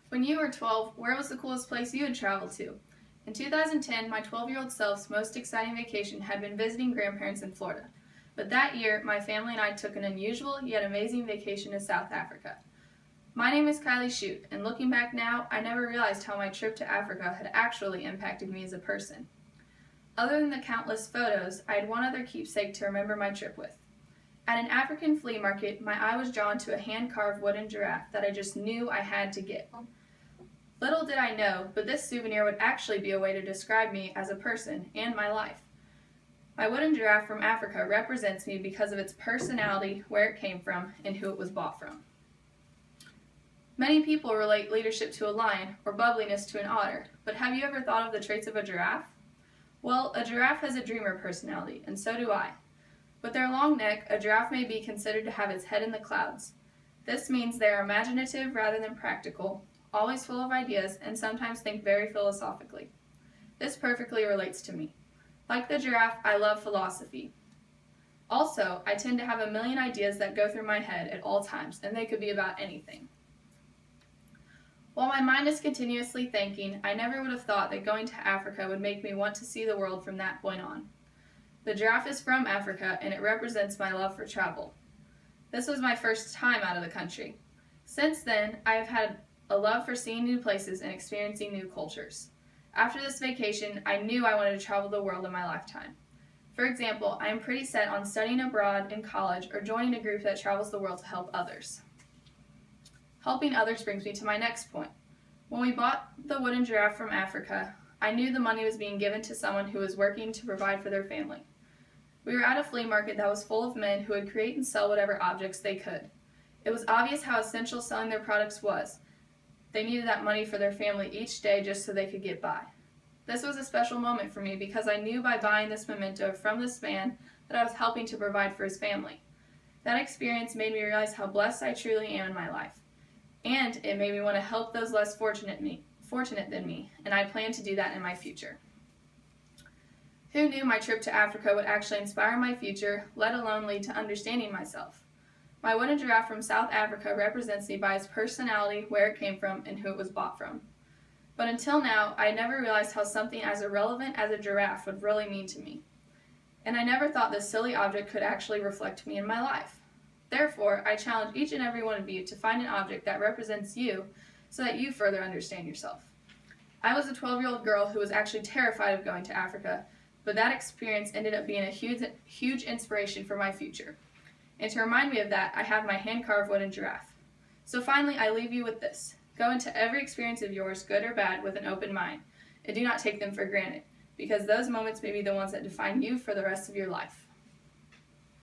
When you were 12, where was the coolest place you had traveled to? In 2010, my 12-year-old self's most exciting vacation had been visiting grandparents in Florida. But that year, my family and I took an unusual yet amazing vacation to South Africa. My name is Kylie Shute, and looking back now, I never realized how my trip to Africa had actually impacted me as a person. Other than the countless photos, I had one other keepsake to remember my trip with. At an African flea market, my eye was drawn to a hand-carved wooden giraffe that I just knew I had to get. Little did I know, but this souvenir would actually be a way to describe me as a person and my life. My wooden giraffe from Africa represents me because of its personality, where it came from, and who it was bought from. Many people relate leadership to a lion or bubbliness to an otter, but have you ever thought of the traits of a giraffe? Well, a giraffe has a dreamer personality, and so do I. With their long neck, a giraffe may be considered to have its head in the clouds. This means they are imaginative rather than practical, always full of ideas, and sometimes think very philosophically. This perfectly relates to me. Like the giraffe, I love philosophy. Also, I tend to have a million ideas that go through my head at all times, and they could be about anything. While my mind is continuously thinking, I never would have thought that going to Africa would make me want to see the world from that point on. The giraffe is from Africa, and it represents my love for travel. This was my first time out of the country. Since then, I have had a love for seeing new places and experiencing new cultures. After this vacation, I knew I wanted to travel the world in my lifetime. For example, I am pretty set on studying abroad in college or joining a group that travels the world to help others. Helping others brings me to my next point. When we bought the wooden giraffe from Africa, I knew the money was being given to someone who was working to provide for their family. We were at a flea market that was full of men who would create and sell whatever objects they could. It was obvious how essential selling their products was. They needed that money for their family each day just so they could get by. This was a special moment for me because I knew by buying this memento from this man that I was helping to provide for his family. That experience made me realize how blessed I truly am in my life. And it made me want to help those less fortunate than me, and I plan to do that in my future. Who knew my trip to Africa would actually inspire my future, let alone lead to understanding myself? My wooden giraffe from South Africa represents me by its personality, where it came from, and who it was bought from. But until now, I never realized how something as irrelevant as a giraffe would really mean to me. And I never thought this silly object could actually reflect me in my life. Therefore, I challenge each and every one of you to find an object that represents you so that you further understand yourself. I was a 12-year-old girl who was actually terrified of going to Africa, but that experience ended up being a huge inspiration for my future. And to remind me of that, I have my hand-carved wooden giraffe. So finally, I leave you with this. Go into every experience of yours, good or bad, with an open mind, and do not take them for granted, because those moments may be the ones that define you for the rest of your life.